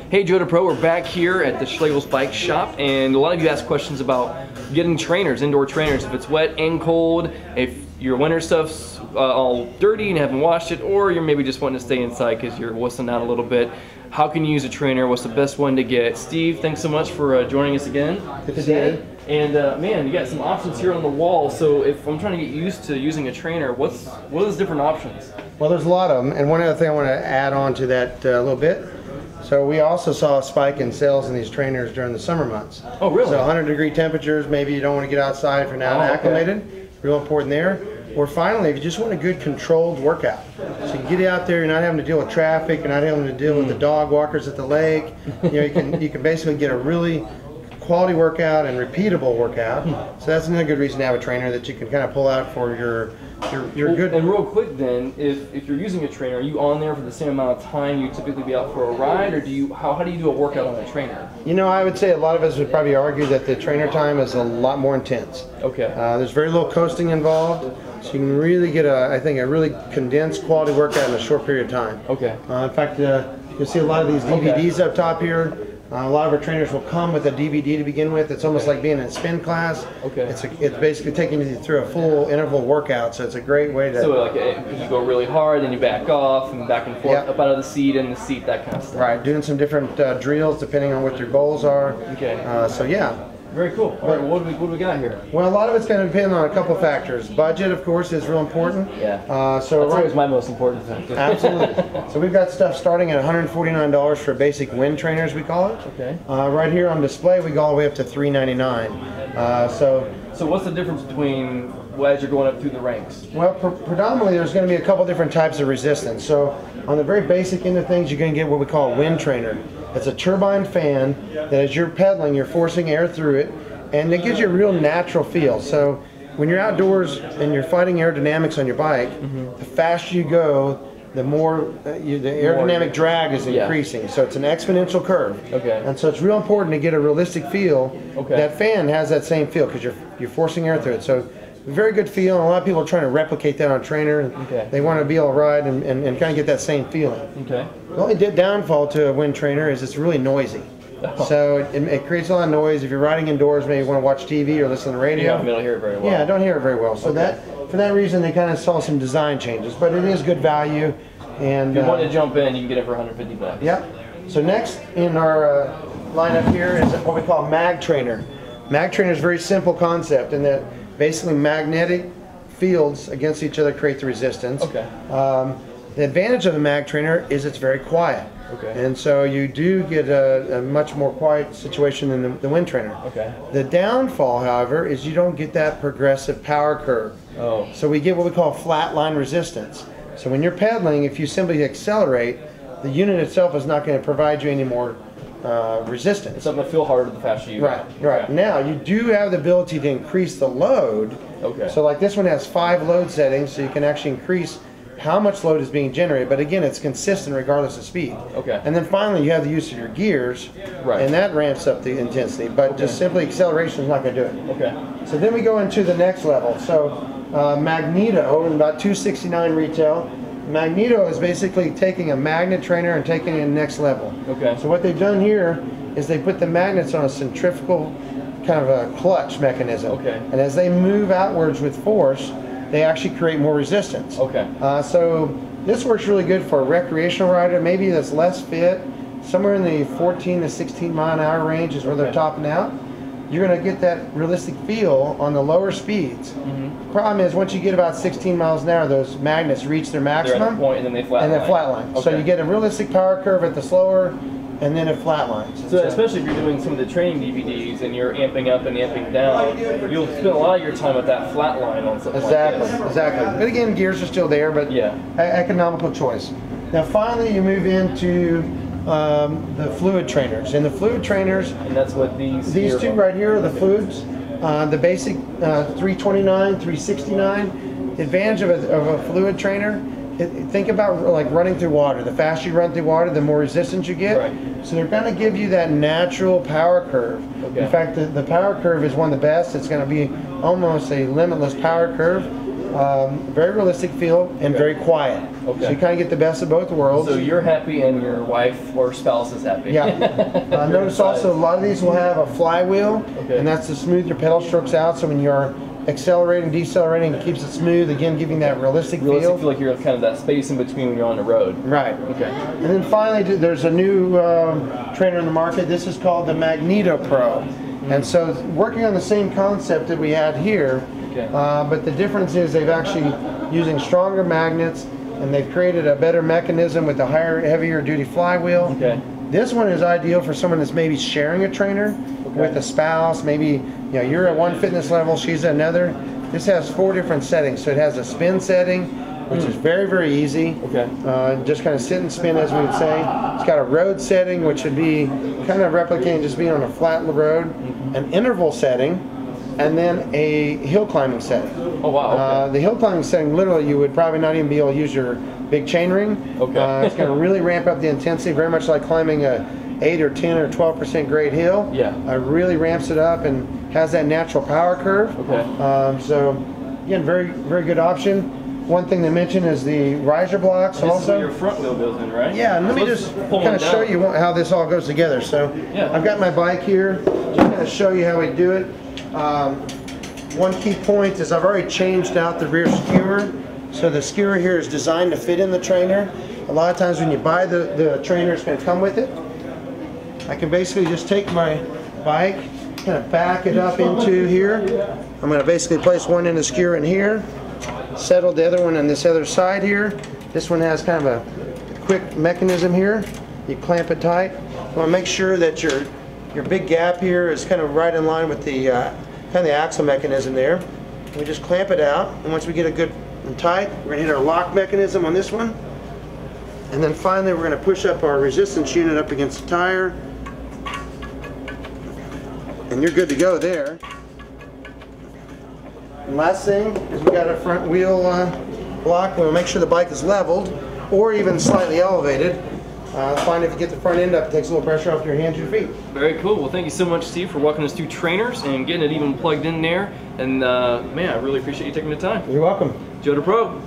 Hey Joe Pro, we're back here at the Schlegel's Bike Shop, and a lot of you asked questions about getting trainers, indoor trainers, if it's wet and cold, if your winter stuff's all dirty and haven't washed it, or you're maybe just wanting to stay inside because you're wussing out a little bit. How can you use a trainer? What's the best one to get? Steve, thanks so much for joining us again today. And man, you got some options here on the wall. So if I'm trying to get used to using a trainer, what are those different options? Well, there's a lot of them, and one other thing I want to add on to that a little bit. So we also saw a spike in sales in these trainers during the summer months. Oh, really? So 100-degree temperatures, maybe you don't want to get outside if you're not acclimated. Okay. Real important there. Or finally, if you just want a good controlled workout. So you get out there, you're not having to deal with traffic, you're not having to deal with the dog walkers at the lake. You know, you can basically get a really quality workout and repeatable workout. So that's another good reason to have a trainer that you can kind of pull out for your good. And real quick then, if you're using a trainer, are you on there for the same amount of time you typically be out for a ride, or how do you do a workout on a trainer? You know, I would say a lot of us would probably argue that the trainer time is a lot more intense. Okay. There's very little coasting involved, so you can really get I think a really condensed quality workout in a short period of time. Okay. In fact, you'll see a lot of these DVDs up top here. A lot of our trainers will come with a DVD to begin with. It's almost like being in a spin class. Okay. It's basically taking you through a full interval workout, so it's a great way to... So like you go really hard, then you back off, and back and forth, up out of the seat, in the seat, that kind of stuff. Right, doing some different drills depending on what your goals are. Okay. So yeah. Very cool. All right, what do we got here? Well, a lot of it's going to depend on a couple factors. Budget, of course, is real important. Yeah. So that's always my most important thing. Absolutely. So we've got stuff starting at $149 for basic wind trainers, we call it. Okay. Right here on display, we go all the way up to $399. So what's the difference between as you're going up through the ranks? Well, predominantly there's going to be a couple different types of resistance. So on the very basic end of things, you're going to get what we call a wind trainer. It's a turbine fan that as you're pedaling, you're forcing air through it, and it gives you a real natural feel. So when you're outdoors and you're fighting aerodynamics on your bike, the faster you go, the more the aerodynamic drag is increasing. So it's an exponential curve. Okay. And so it's real important to get a realistic feel. Okay. That fan has that same feel because you're forcing air through it. So very good feel, and a lot of people are trying to replicate that on a trainer. Okay. They want to be able to ride and kind of get that same feeling. Okay. The only downfall to a wind trainer is it's really noisy. Oh. So it creates a lot of noise. If you're riding indoors, maybe you want to watch TV or listen to the radio. You're not going to hear it very well. Yeah, I don't hear it very well. So for that reason, they kind of saw some design changes, but it is good value. And if you want to jump in, you can get it for $150. Yep. So next in our lineup here is what we call Mag Trainer. Mag Trainer is a very simple concept in that basically magnetic fields against each other create the resistance. Okay. The advantage of the Mag Trainer is it's very quiet. Okay. And so you do get a much more quiet situation than the wind trainer. Okay. The downfall, however, is you don't get that progressive power curve. Oh. So we get what we call flat line resistance. So when you're pedaling, if you simply accelerate, the unit itself is not going to provide you any more resistance. It's something to feel harder the faster you go. Right. Okay. Now, you do have the ability to increase the load. Okay. So like this one has 5 load settings, so you can actually increase how much load is being generated, but again, it's consistent regardless of speed. Okay. And then finally, you have the use of your gears, and that ramps up the intensity, but just simply acceleration is not going to do it. Okay. So then we go into the next level. So Magneto, about $269 retail. Magneto is basically taking a magnet trainer and taking it to the next level. Okay. So what they've done here is they put the magnets on a centrifugal kind of a clutch mechanism. Okay. And as they move outwards with force, they actually create more resistance. Okay. So this works really good for a recreational rider, maybe that's less fit, somewhere in the 14 to 16 mile an hour range is where they're topping out. You're going to get that realistic feel on the lower speeds. Problem is, once you get about 16 miles an hour, those magnets reach their maximum. They're at a point and then they flatline. Okay. So you get a realistic power curve at the slower, and then it flatlines. So especially if you're doing some of the training DVDs and you're amping up and amping down, you'll spend a lot of your time at that flat line on something like this. Exactly. But again, gears are still there, but economical choice. Now finally you move into the fluid trainers. And the fluid trainers, and that's what these two right here are the fluids. The basic 329, 369. The advantage of a fluid trainer, think about like running through water. The faster you run through water, the more resistance you get. Right. So they're going to give you that natural power curve. Okay. In fact, the power curve is one of the best. It's going to be almost a limitless power curve. Very realistic feel and very quiet. Okay. So you kind of get the best of both worlds. So you're happy and your wife or spouse is happy. Yeah. Notice also a lot of these will have a flywheel, Okay. and that's to smooth your pedal strokes out. So when you're accelerating, decelerating, it keeps it smooth. Again, giving that realistic Realistic feel. feel like you're kind of that space in between when you're on the road. Right. Okay. And then finally, there's a new trainer in the market. This is called the Magneto Pro. And so working on the same concept that we had here, Okay. but the difference is they've actually using stronger magnets, and they've created a better mechanism with a higher, heavier duty flywheel. Okay. This one is ideal for someone that's maybe sharing a trainer with a spouse. Maybe you're at one fitness level, she's at another. This has 4 different settings. So it has a spin setting, which is very, very easy. Okay. Just kind of sit and spin, as we would say. It's got a road setting, which would be kind of replicating just being on a flat road, an interval setting, and then a hill climbing setting. Oh wow. Okay. The hill climbing setting, literally, you would probably not even be able to use your big chain ring. Okay. It's going to really ramp up the intensity, very much like climbing a 8 or 10 or 12% grade hill. Yeah. Really ramps it up and has that natural power curve. Okay. So again, very, very good option. One thing to mention is the riser blocks This is also. where your front wheel goes in, right? Yeah, and let me Let's just pull kind one of show down. you how this all goes together. So Yeah. I've got my bike here, just kind of show you how we do it. One key point is I've already changed out the rear skewer. So the skewer here is designed to fit in the trainer. A lot of times when you buy the trainer, it's going to come with it. I can basically just take my bike, kind of back it up into here. I'm going to basically place one in the skewer in here, settle the other one on this other side here. This one has kind of a quick mechanism here. You clamp it tight. You want to make sure that your big gap here is kind of right in line with the kind of the axle mechanism there. We just clamp it out, and once we get it good and tight, we're going to hit our lock mechanism on this one. And then finally, we're going to push up our resistance unit up against the tire. And you're good to go there. And last thing is we got a front wheel block. We'll make sure the bike is leveled or even slightly elevated. Find if you get the front end up, it takes a little pressure off your hands and your feet. Very cool. Well, thank you so much, Steve, for walking us through trainers and getting it even plugged in there. And man, I really appreciate you taking the time. You're welcome. Joe the Pro.